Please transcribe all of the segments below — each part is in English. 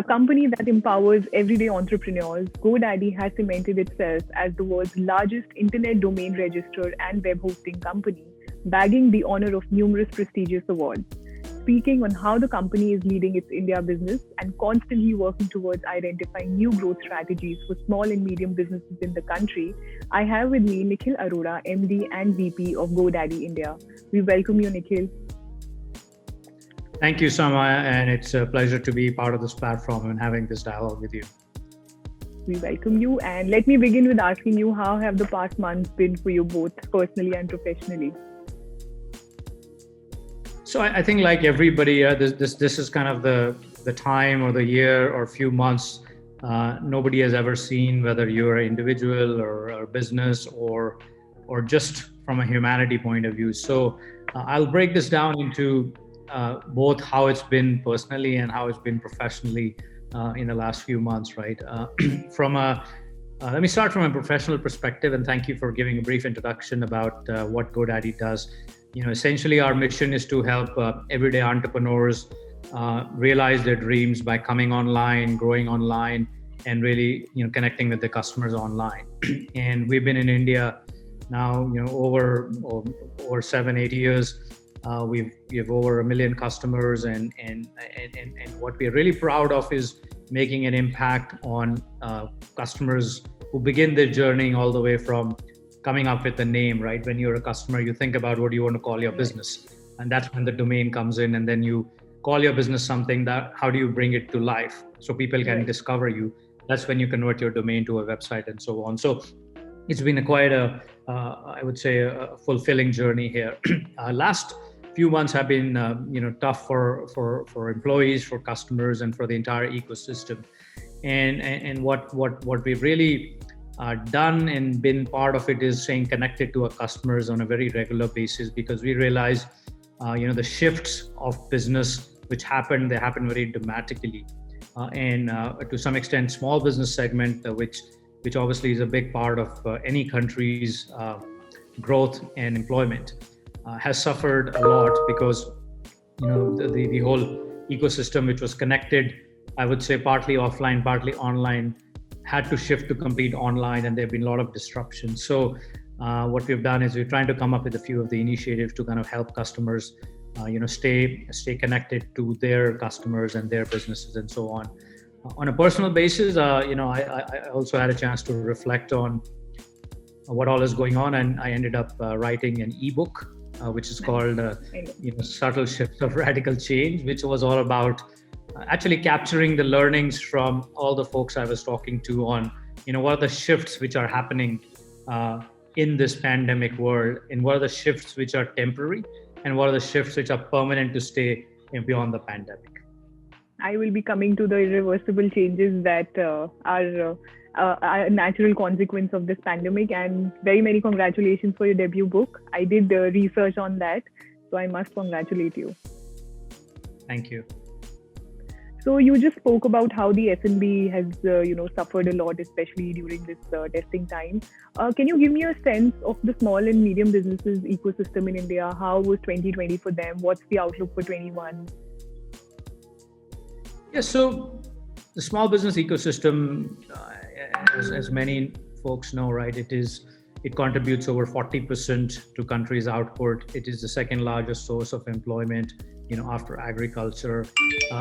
A company that empowers everyday entrepreneurs, GoDaddy has cemented itself as the world's largest internet domain registrar and web hosting company, bagging the honor of numerous prestigious awards. Speaking on how the company is leading its India business and constantly working towards identifying new growth strategies for small and medium businesses in the country, I have with me Nikhil Arora, MD and VP of GoDaddy India. We welcome you, Nikhil. Thank you, Soumya, and it's a pleasure to be part of this platform and having this dialogue with you. We welcome you, and let me begin with asking you, how have the past months been for you both personally and professionally? So I think, like everybody, this is kind of the time or the year or few months nobody has ever seen, whether you're an individual or a business or just from a humanity point of view. So I'll break this down into both how it's been personally and how it's been professionally in the last few months, right? Let me start from a professional perspective, and thank you for giving a brief introduction about what GoDaddy does. Essentially, our mission is to help everyday entrepreneurs realize their dreams by coming online, growing online, and really, connecting with their customers online. And we've been in India now, over 7-8 years. We have over 1 million customers, and what we're really proud of is making an impact on customers who begin their journey all the way from coming up with a name, right? When you're a customer, you think about what do you want to call your business, and that's when the domain comes in, and then you call your business something. That how do you bring it to life so people can discover you? That's when you convert your domain to a website and so on. So it's been quite a I would say a fulfilling journey here. Last few months have been tough for employees, for customers, and for the entire ecosystem. And what we've really done and been part of it is staying connected to our customers on a very regular basis, because we realize the shifts of business which happen very dramatically, and to some extent small business segment, which obviously is a big part of any country's growth and employment, has suffered a lot, because the whole ecosystem, which was connected, I would say partly offline, partly online, had to shift to complete online, and there have been a lot of disruptions. So what we've done is we're trying to come up with a few of the initiatives to kind of help customers stay connected to their customers and their businesses and so on. On a personal basis, I also had a chance to reflect on what all is going on, and I ended up writing an ebook which is called Subtle Shifts of Radical Change, which was all about actually capturing the learnings from all the folks I was talking to on, what are the shifts which are happening in this pandemic world, and what are the shifts which are temporary, and what are the shifts which are permanent to stay beyond the pandemic. I will be coming to the irreversible changes that are a natural consequence of this pandemic, and very many congratulations for your debut book. I did the research on that, so I must congratulate you. Thank you. So you just spoke about how the S&B has suffered a lot, especially during this testing time. Can you give me a sense of the small and medium businesses ecosystem in India? How was 2020 for them? What's the outlook for 21? Yeah, so the small business ecosystem, as many folks know, right, it contributes over 40% to country's output. It is the second largest source of employment, after agriculture,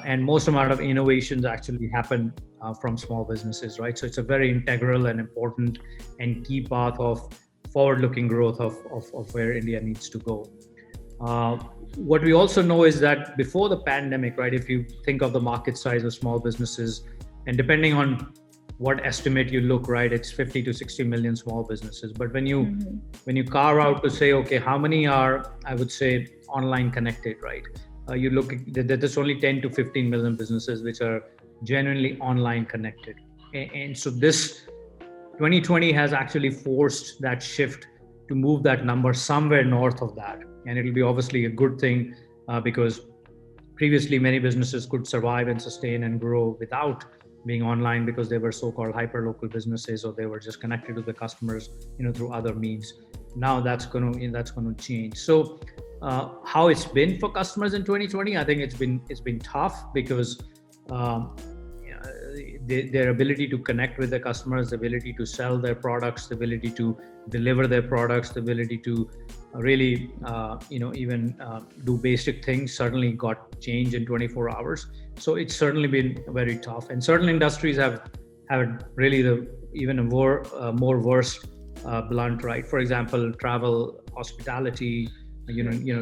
and most amount of innovations actually happen from small businesses, right? So it's a very integral and important and key path of forward-looking growth of where India needs to go. What we also know is that before the pandemic, right, if you think of the market size of small businesses, and depending on what estimate you look, right, it's 50 to 60 million small businesses. But when you carve out to say, okay, how many are, I would say, online connected, right? You look at there's only 10 to 15 million businesses which are genuinely online connected. And so this 2020 has actually forced that shift to move that number somewhere north of that. And it'll be obviously a good thing because previously many businesses could survive and sustain and grow without being online because they were so-called hyper-local businesses, or they were just connected to the customers, through other means. Now that's going to change. So how it's been for customers in 2020, I think it's been tough because their ability to connect with their customers, the ability to sell their products, the ability to deliver their products, the ability to really, even do basic things suddenly got changed in 24 hours. So it's certainly been very tough. And certain industries have really even a more worse blunt, right? For example, travel, hospitality,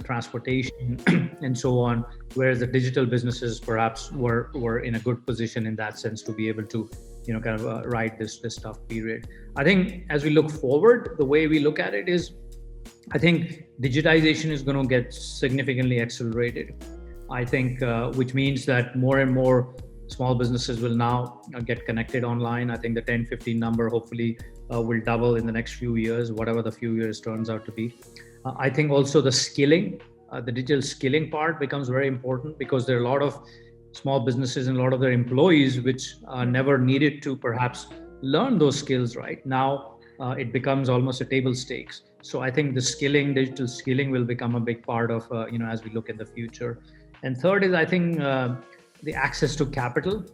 transportation, and so on. Whereas the digital businesses perhaps were in a good position in that sense to be able to, ride this tough period. I think as we look forward, the way we look at it is, I think digitization is going to get significantly accelerated. I think, which means that more and more small businesses will now get connected online. I think the 10-15 number hopefully will double in the next few years, whatever the few years turns out to be. I think also the skilling, the digital skilling part becomes very important, because there are a lot of small businesses and a lot of their employees which never needed to perhaps learn those skills. Right now, it becomes almost a table stakes. So I think the digital skilling will become a big part of, as we look in the future. And third is, I think, the access to capital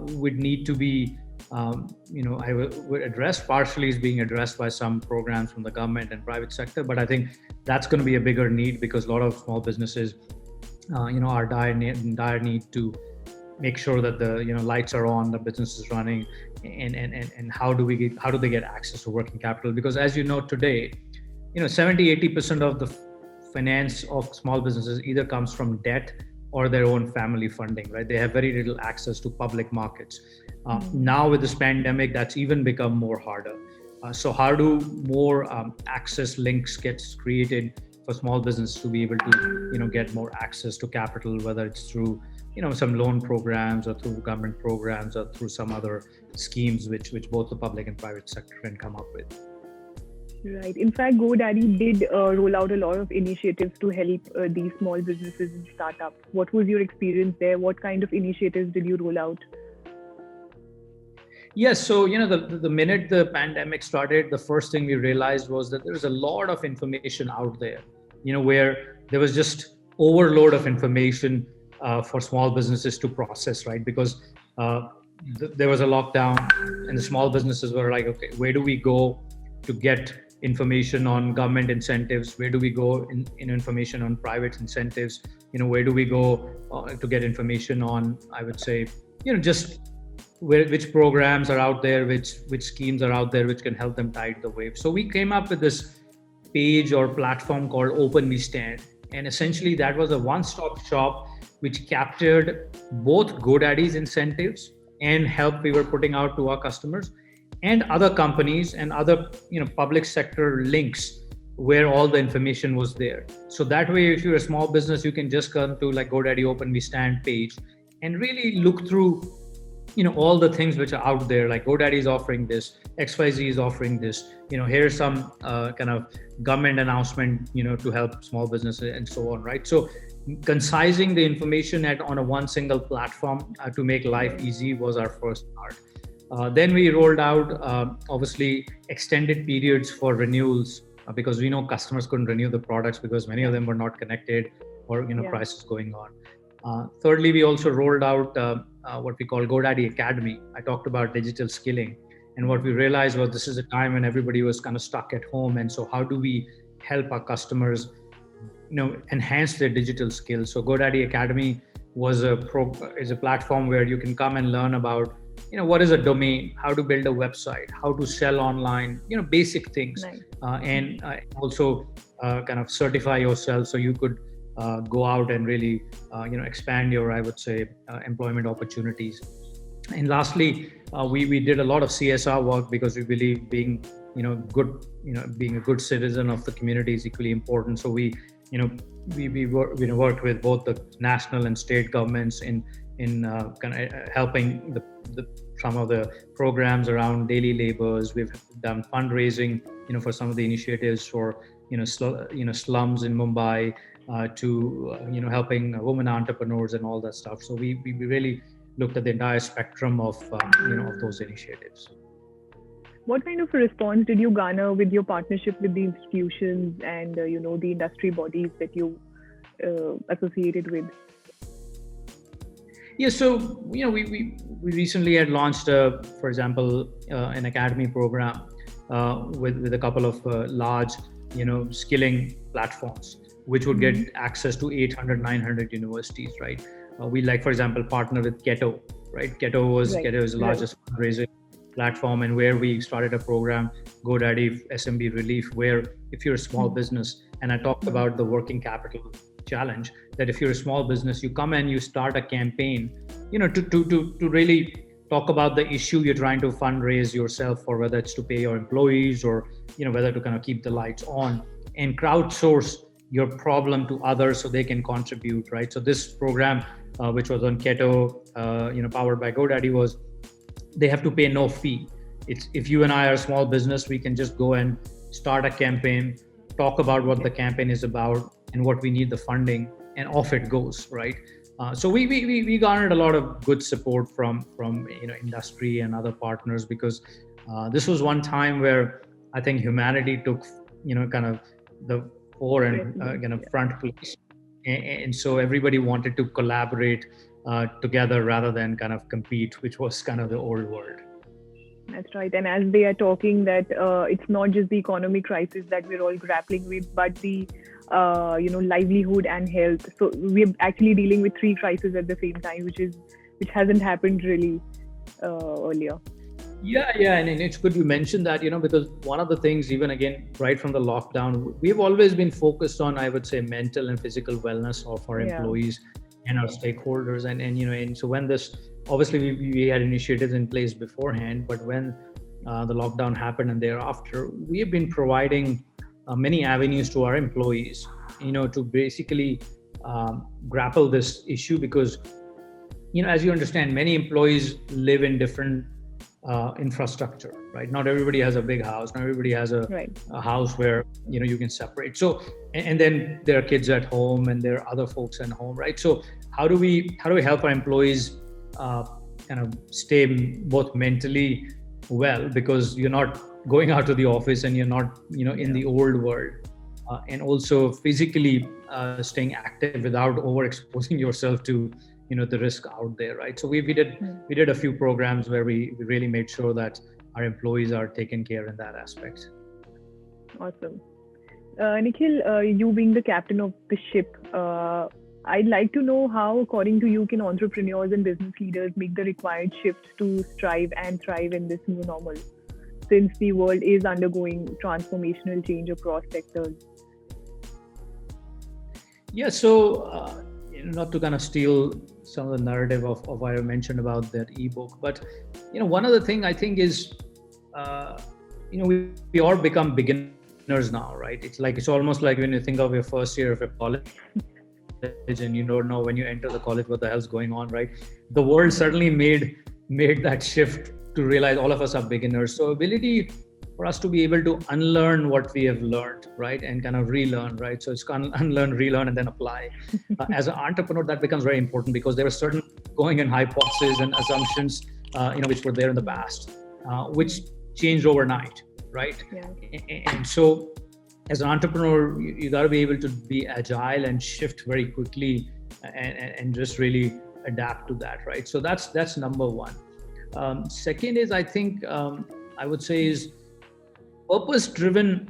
would need to be, I would address, partially is being addressed by some programs from the government and private sector, but I think that's going to be a bigger need, because a lot of small businesses, are in dire need to make sure that the lights are on, the business is running, and how do they get access to working capital? Because as you know today, 70-80% of the finance of small businesses either comes from debt or their own family funding, right? They have very little access to public markets. Now with this pandemic, that's even become more harder. So how do more access links gets created for small business to be able to, get more access to capital, whether it's through, some loan programs or through government programs or through some other schemes which both the public and private sector can come up with. Right. In fact, GoDaddy did roll out a lot of initiatives to help these small businesses and startups. What was your experience there? What kind of initiatives did you roll out? Yes. So, the minute the pandemic started, the first thing we realized was that there was a lot of information out there, where there was just overload of information for small businesses to process, right? Because there was a lockdown and the small businesses were like, okay, where do we go to get information on government incentives? Where do we go in information on private incentives? Where do we go to get information on, I would say, just which programs are out there, which schemes are out there, which can help them tide the wave. So we came up with this page or platform called Open We Stand. And essentially that was a one-stop shop which captured both GoDaddy's incentives and help we were putting out to our customers, and other companies and other public sector links where all the information was there. So that way, if you're a small business, you can just come to like GoDaddy Open We Stand page and really look through all the things which are out there, like GoDaddy is offering this, XYZ is offering this, here's some kind of government announcement, to help small businesses and so on, right? So concising the information on a one single platform to make life easy was our first start. Then we rolled out, obviously, extended periods for renewals because we know customers couldn't renew the products because many of them were not connected or prices going on. Thirdly, we also rolled out what we call GoDaddy Academy. I talked about digital skilling, and what we realized was this is a time when everybody was kind of stuck at home, and so how do we help our customers, enhance their digital skills? So GoDaddy Academy is a platform where you can come and learn about what is a domain, how to build a website, how to sell online, basic things, Nice. And also kind of certify yourself so you could go out and really, expand your, I would say, employment opportunities. And lastly, we did a lot of CSR work because we believe being, being a good citizen of the community is equally important. So we worked with both the national and state governments in kind of helping some of the programs around daily labors. We've done fundraising, for some of the initiatives for, slums in Mumbai, to helping women entrepreneurs and all that stuff. So we really looked at the entire spectrum of of those initiatives. What kind of a response did you garner with your partnership with the institutions and the industry bodies that you associated with? Yeah, so we recently had launched, for example, an academy program with a couple of large, skilling platforms, which would get access to 800, 900 universities, right? We, like, for example, partner with Keto, right? Keto is the largest fundraising platform, and where we started a program, GoDaddy SMB Relief, where if you're a small business, and I talked about the working capital challenge, that if you're a small business, you come and you start a campaign, to really talk about the issue you're trying to fundraise yourself for, whether it's to pay your employees or whether to kind of keep the lights on, and crowdsource your problem to others so they can contribute, right? So this program, which was on Keto, powered by GoDaddy, was they have to pay no fee. It's, if you and I are a small business, we can just go and start a campaign, talk about what the campaign is about and what we need the funding, and off it goes, right? So we garnered a lot of good support from industry and other partners, because this was one time where I think humanity took kind of the fore and kind of front place, and so everybody wanted to collaborate together rather than kind of compete, which was kind of the old world. That's right. And as they are talking that it's not just the economic crisis that we're all grappling with, but the livelihood and health. So we're actually dealing with three crises at the same time, which hasn't happened really earlier. Yeah, and it's good you mentioned that, because one of the things, even again, right from the lockdown, we've always been focused on, I would say, mental and physical wellness of our employees and our stakeholders. And so when this, obviously we had initiatives in place beforehand, but when the lockdown happened and thereafter, we have been providing many avenues to our employees, to basically grapple this issue, because, as you understand, many employees live in different infrastructure, right? Not everybody has a big house. Not everybody has a house where you can separate. So, and then there are kids at home, and there are other folks at home, right? So how do we help our employees kind of stay both mentally well, because you're not going out to the office and you're not in the old world, and also physically staying active without overexposing yourself to the risk out there, right? So we did a few programs where we really made sure that our employees are taken care in that aspect. Awesome. Nikhil, you being the captain of the ship, I'd like to know how, according to you, can entrepreneurs and business leaders make the required shift to strive and thrive in this new normal, since the world is undergoing transformational change across sectors? Yeah, so not to kind of steal some of the narrative of what I mentioned about that ebook, but one other thing I think is we all become beginners now, right? It's almost like when you think of your first year of a college and you don't know when you enter the college what the hell's going on, right? The world certainly made that shift to realize all of us are beginners. So ability for us to be able to unlearn what we have learned, right, and kind of relearn, right? So it's unlearn, relearn, and then apply. As an entrepreneur, that becomes very important, because there are certain going in hypotheses and assumptions, which were there in the past, which changed overnight, right? And so as an entrepreneur, you got to be able to be agile and shift very quickly, and just really adapt to that, right? So that's number one. Second is, I think, I would say, is purpose-driven,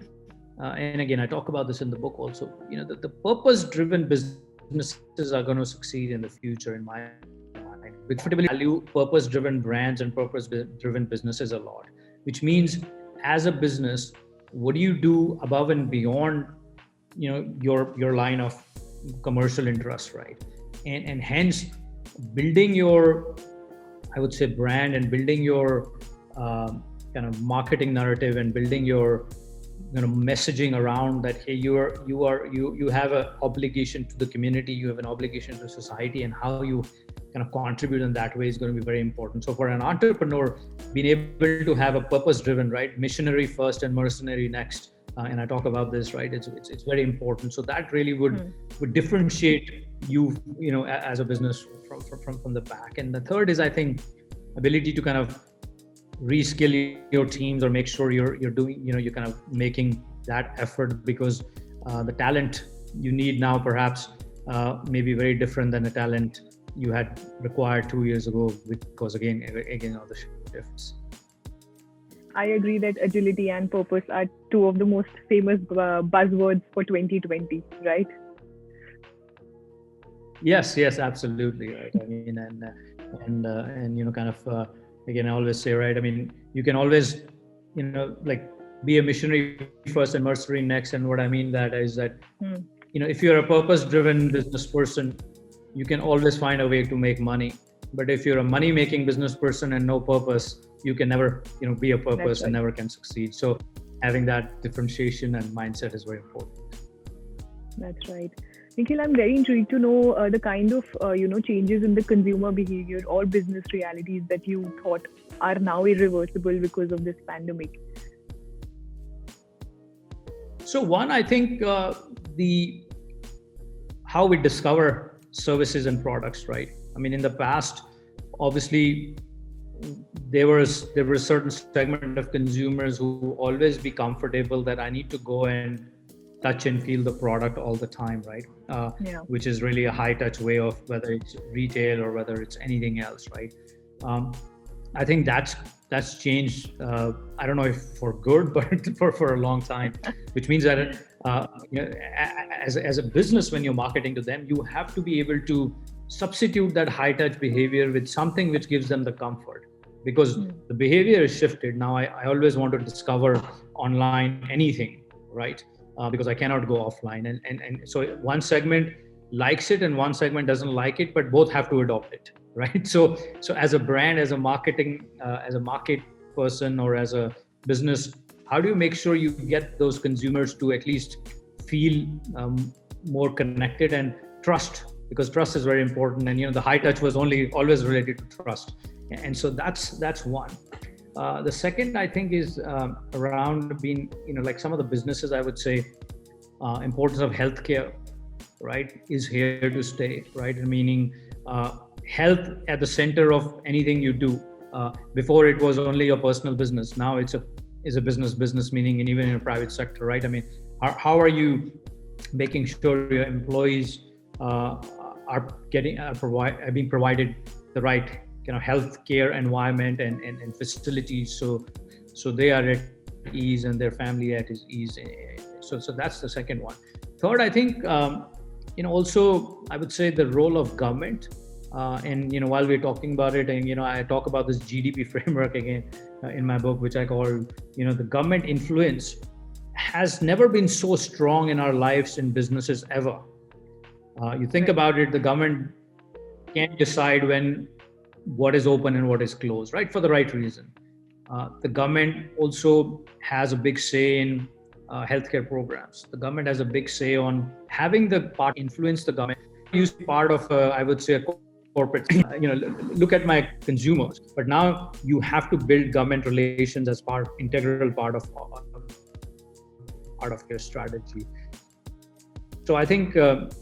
and again, I talk about this in the book also, the purpose-driven businesses are going to succeed in the future, in my mind. We value purpose-driven brands and purpose-driven businesses a lot, which means, as a business, what do you do above and beyond, your line of commercial interest, right? And hence, building your, I would say, brand, and building your kind of marketing narrative, and building your messaging around that, hey, you have an obligation to the community, you have an obligation to society, and how you kind of contribute in that way is going to be very important. So for an entrepreneur, being able to have a purpose-driven, right, missionary first and mercenary next, and I talk about this, right, it's very important. So that really would differentiate you as a business from the back. And the third is, I think, ability to kind of reskill your teams, or make sure you're doing, you're kind of making that effort, because the talent you need now perhaps may be very different than the talent you had required 2 years ago because again of the shifts. I agree that agility and purpose are two of the most famous buzzwords for 2020, right? Yes, absolutely, right. I mean, and kind of again, I always say, right. I mean, you can always, like be a missionary first and mercenary next. And what I mean that is that, if you're a purpose-driven business person, you can always find a way to make money. But if you're a money-making business person and no purpose, you can never, be a purpose and never can succeed. So having that differentiation and mindset is very important. That's right. Nikhil, I'm very intrigued to know the kind of changes in the consumer behavior or business realities that you thought are now irreversible because of this pandemic. So one, I think how we discover services and products, right? I mean, in the past, obviously, there was a certain segment of consumers who always be comfortable that I need to go and touch and feel the product all the time, right? Which is really a high touch way of whether it's retail or whether it's anything else, right? I think that's changed. I don't know if for good, but for a long time, which means that as a business, when you're marketing to them, you have to be able to substitute that high touch behavior with something which gives them the comfort, because the behavior is shifted. Now I always want to discover online anything, right? Because I cannot go offline. And so one segment likes it and one segment doesn't like it, but both have to adopt it, right? So as a brand, as a marketing, as a market person or as a business, how do you make sure you get those consumers to at least feel more connected and trust? Because trust is very important. And, the high touch was always related to trust. And so that's one. The second, I think, is around being, like some of the businesses, I would say, importance of healthcare, right, is here to stay, right? Meaning health at the center of anything you do. Before it was only your personal business. Now it's a business, meaning, and even in a private sector, right? I mean, how are you making sure your employees are being provided the right kind of healthcare environment and facilities, so they are at ease and their family at ease. So that's the second one. Third, I think also I would say the role of government. And while we're talking about it, and I talk about this GDP framework again in my book, which I call the government influence has never been so strong in our lives in businesses ever. You think about it, the government can't decide what is open and what is closed, right? For the right reason. The government also has a big say in healthcare programs. The government has a big say on having the part influence the government. Use part of, I would say, a corporate, look at my consumers. But now you have to build government relations as integral part of your strategy. So I think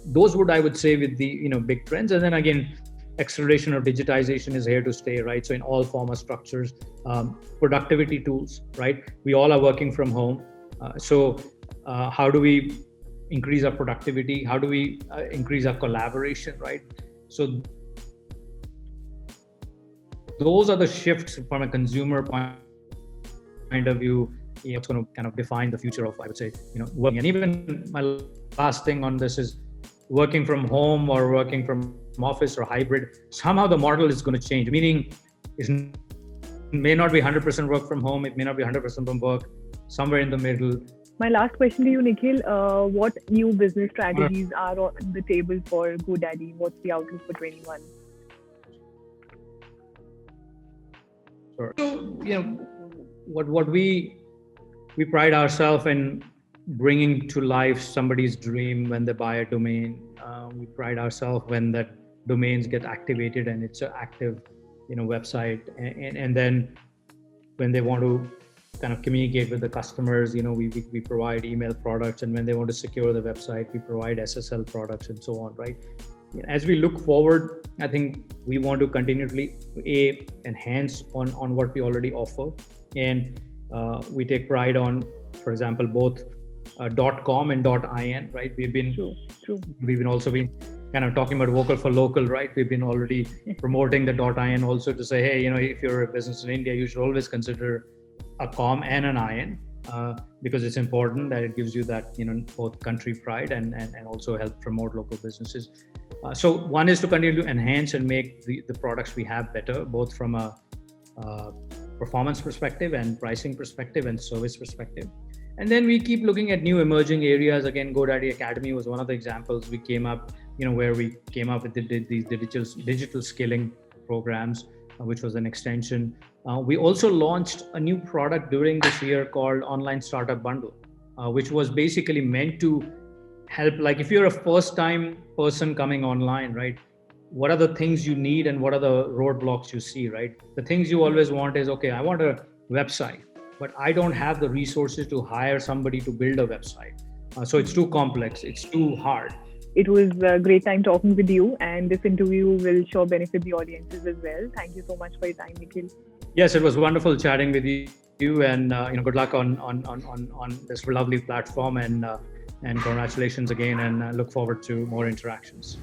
those I would say with the big trends. And then again, acceleration of digitization is here to stay, right? So in all form of structures, productivity tools, right? We all are working from home. So how do we increase our productivity? How do we increase our collaboration, right? So those are the shifts from a consumer point of view. It's going to kind of define the future of, I would say, working. And even my last thing on this is working from home or working from office or hybrid. Somehow the model is going to change, meaning it may not be 100% work from home. It may not be 100% from work, somewhere in the middle. My last question to you, Nikhil, what new business strategies are on the table for GoDaddy? What's the outlook for 21? Sure. So, what we pride ourselves in bringing to life somebody's dream when they buy a domain. We pride ourselves when that domains get activated and it's an active, website. And then when they want to kind of communicate with the customers, we provide email products. And when they want to secure the website, we provide SSL products and so on, right? As we look forward, I think we want to continually enhance on what we already offer. And we take pride on, for example, both .com and .in, right? We've been kind of talking about vocal for local, right? We've been already promoting the .in also to say, hey, if you're a business in India, you should always consider a com and an IN, because it's important that it gives you that, both country pride and also help promote local businesses. So one is to continue to enhance and make the products we have better, both from a performance perspective and pricing perspective and service perspective. And then we keep looking at new emerging areas. Again, GoDaddy Academy was one of the examples we came up, where we came up with these digital skilling programs, which was an extension. We also launched a new product during this year called Online Startup Bundle, which was basically meant to help, like if you're a first-time person coming online, right? What are the things you need and what are the roadblocks you see, right? The things you always want is, okay, I want a website, but I don't have the resources to hire somebody to build a website. So it's too complex, it's too hard. It was a great time talking with you, and this interview will sure benefit the audiences as well. Thank you so much for your time, Nikhil. Yes, it was wonderful chatting with you, and good luck on this lovely platform, and congratulations again, and look forward to more interactions.